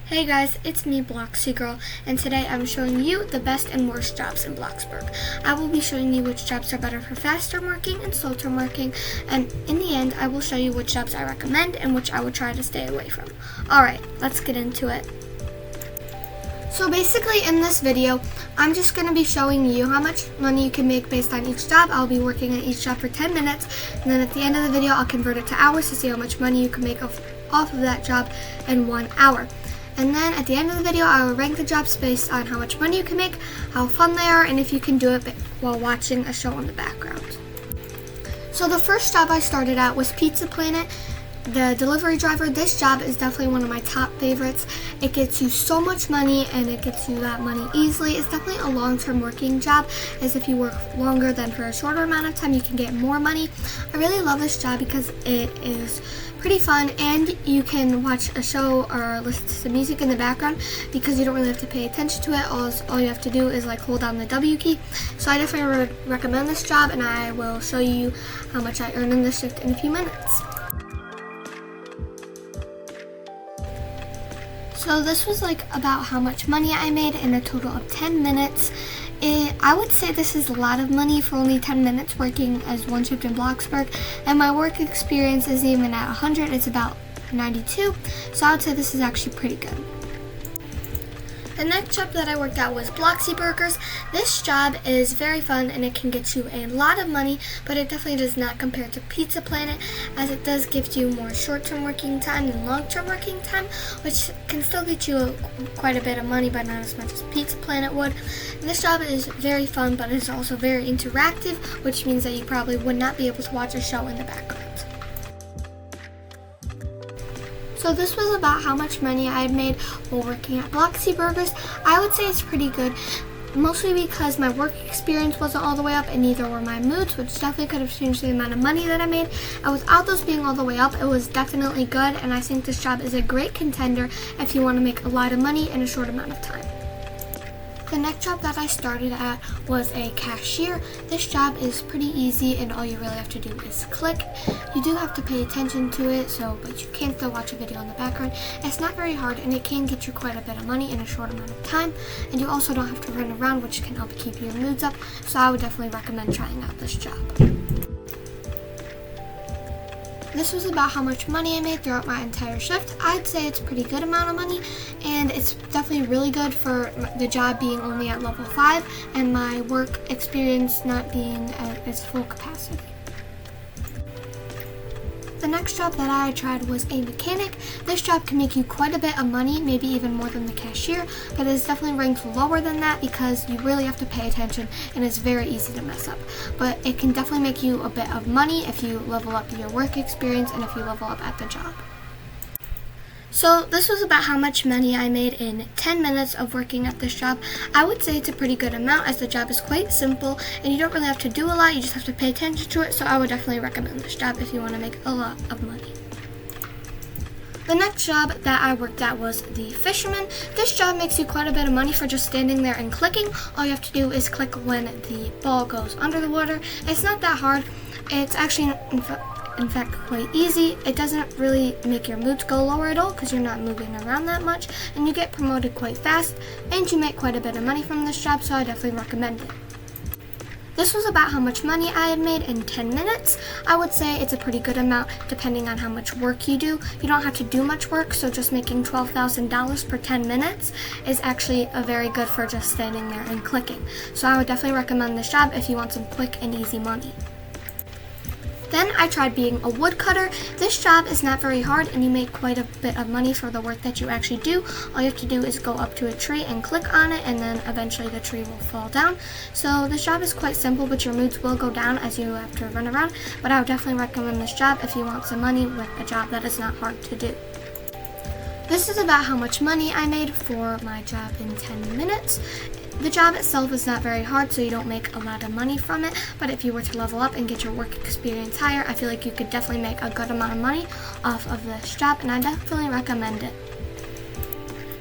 Hey guys, it's me, Bloxburg, and today I'm showing you the best and worst jobs in Bloxburg. I will be showing you which jobs are better for fast term working and slow term working, and in the end, I will show you which jobs I recommend and which I would try to stay away from. Alright, let's get into it. So basically in this video, I'm just going to be showing you how much money you can make based on each job. I'll be working at each job for 10 minutes, and then at the end of the video, I'll convert it to hours to see how much money you can make off of that job in 1 hour. And then at the end of the video, I will rank the jobs based on how much money you can make, how fun they are, and if you can do it while watching a show in the background. So the first job I started at was Pizza Planet, the delivery driver. This job is definitely one of my top favorites. It gets you so much money and it gets you that money easily. It's definitely a long-term working job, as if you work longer than for a shorter amount of time, you can get more money. I really love this job because it is pretty fun and you can watch a show or listen to some music in the background because you don't really have to pay attention to it. All you have to do is like hold down the W key. So I definitely would recommend this job, and I will show you how much I earn in this shift in a few minutes. So this was like about how much money I made in a total of 10 minutes. I would say this is a lot of money for only 10 minutes working as one shift in Bloxburg, and my work experience is even at 100, it's about 92, so I would say this is actually pretty good. The next job that I worked at was Bloxburg. This job is very fun and it can get you a lot of money, but it definitely does not compare to Pizza Planet, as it does give you more short-term working time than long-term working time, which can still get you quite a bit of money, but not as much as Pizza Planet would. And this job is very fun, but it's also very interactive, which means that you probably would not be able to watch a show in the background. So this was about how much money I had made while working at Bloxburg. I would say it's pretty good, mostly because my work experience wasn't all the way up and neither were my moods, which definitely could have changed the amount of money that I made. And without those being all the way up, it was definitely good, and I think this job is a great contender if you want to make a lot of money in a short amount of time. The next job that I started at was a cashier. This job is pretty easy and all you really have to do is click. You do have to pay attention to it, but you can still watch a video in the background. It's not very hard and it can get you quite a bit of money in a short amount of time, and you also don't have to run around, which can help keep your moods up, so I would definitely recommend trying out this job. This was about how much money I made throughout my entire shift. I'd say it's a pretty good amount of money, and it's definitely really good for the job being only at level 5 and my work experience not being at its full capacity. The next job that I tried was a mechanic. This job can make you quite a bit of money, maybe even more than the cashier, but it is definitely ranked lower than that because you really have to pay attention and it's very easy to mess up. But it can definitely make you a bit of money if you level up your work experience and if you level up at the job. So this was about how much money I made in 10 minutes of working at this job. I would say it's a pretty good amount, as the job is quite simple and you don't really have to do a lot, you just have to pay attention to it, so I would definitely recommend this job if you want to make a lot of money. The next job that I worked at was the fisherman. This job makes you quite a bit of money for just standing there and clicking. All you have to do is click when the ball goes under the water. It's not that hard. It's actually in fact quite easy. It doesn't really make your moods go lower at all because you're not moving around that much, and you get promoted quite fast and you make quite a bit of money from this job, so I definitely recommend it. This was about how much money I had made in 10 minutes. I would say it's a pretty good amount depending on how much work you do. You don't have to do much work, so just making $12,000 per 10 minutes is actually very good for just standing there and clicking. So I would definitely recommend this job if you want some quick and easy money. Then I tried being a woodcutter. This job is not very hard and you make quite a bit of money for the work that you actually do. All you have to do is go up to a tree and click on it, and then eventually the tree will fall down. So this job is quite simple, but your moods will go down as you have to run around. But I would definitely recommend this job if you want some money with a job that is not hard to do. This is about how much money I made for my job in 10 minutes. The job itself is not very hard, so you don't make a lot of money from it, but if you were to level up and get your work experience higher, I feel like you could definitely make a good amount of money off of this job, and I definitely recommend it.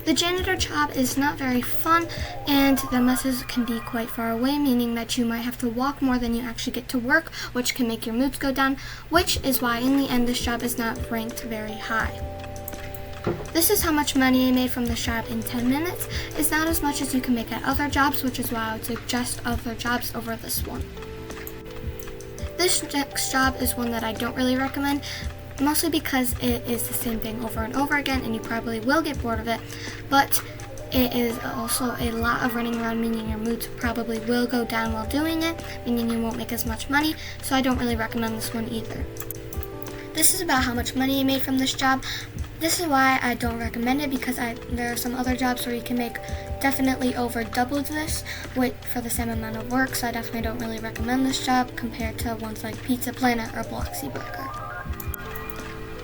The janitor job is not very fun, and the messes can be quite far away, meaning that you might have to walk more than you actually get to work, which can make your moods go down, which is why in the end this job is not ranked very high. This is how much money I made from this job in 10 minutes. It's not as much as you can make at other jobs, which is why I would suggest other jobs over this one. This next job is one that I don't really recommend, mostly because it is the same thing over and over again and you probably will get bored of it, but it is also a lot of running around, meaning your moods probably will go down while doing it, meaning you won't make as much money, so I don't really recommend this one either. This is about how much money I made from this job. This is why I don't recommend it, because there are some other jobs where you can make definitely over double this for the same amount of work, so I definitely don't really recommend this job compared to ones like Pizza Planet or Bloxburg.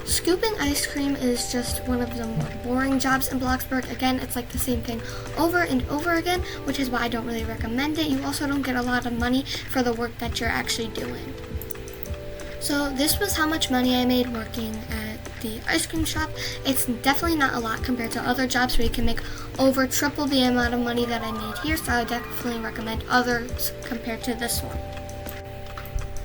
Scooping ice cream is just one of the more boring jobs in Bloxburg. Again, it's like the same thing over and over again, which is why I don't really recommend it. You also don't get a lot of money for the work that you're actually doing. So this was how much money I made working at the ice cream shop. It's definitely not a lot compared to other jobs where you can make over triple the amount of money that I made here, so I definitely recommend others compared to this one.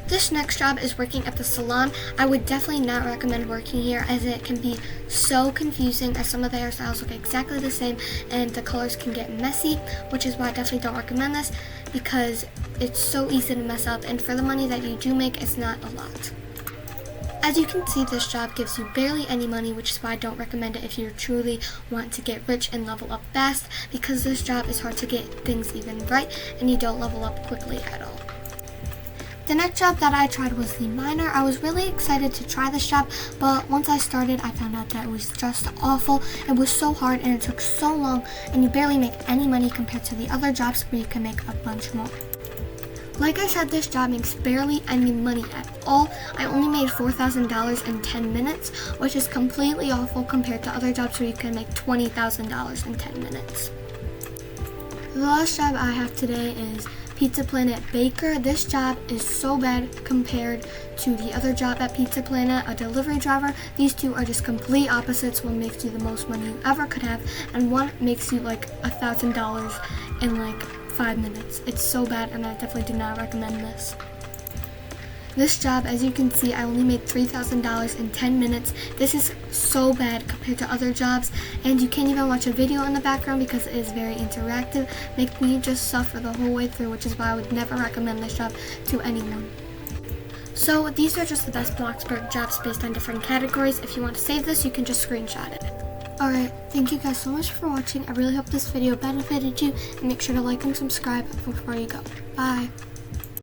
This next job is working at the salon. I would definitely not recommend working here, as it can be so confusing, as some of the hairstyles look exactly the same and the colors can get messy, which is why I definitely don't recommend this, because it's so easy to mess up, and for the money that you do make, it's not a lot. As you can see, this job gives you barely any money, which is why I don't recommend it if you truly want to get rich and level up fast, because this job is hard to get things even right and you don't level up quickly at all. The next job that I tried was the miner. I was really excited to try this job, but once I started, I found out that it was just awful. It was so hard and it took so long, and you barely make any money compared to the other jobs where you can make a bunch more. Like I said, this job makes barely any money at all. I only made $4,000 in 10 minutes, which is completely awful compared to other jobs where you can make $20,000 in 10 minutes. The last job I have today is Pizza Planet Baker. This job is so bad compared to the other job at Pizza Planet, a delivery driver. These two are just complete opposites. One makes you the most money you ever could have, and one makes you like $1,000 in like 5 minutes. It's so bad, and I definitely do not recommend this. This job, as you can see, I only made $3,000 in 10 minutes. This is so bad compared to other jobs, and you can't even watch a video in the background because it is very interactive, making you just suffer the whole way through, which is why I would never recommend this job to anyone. So these are just the best Bloxburg jobs based on different categories. If you want to save this, you can just screenshot it. Alright, thank you guys so much for watching. I really hope this video benefited you, and make sure to like and subscribe before you go. Bye!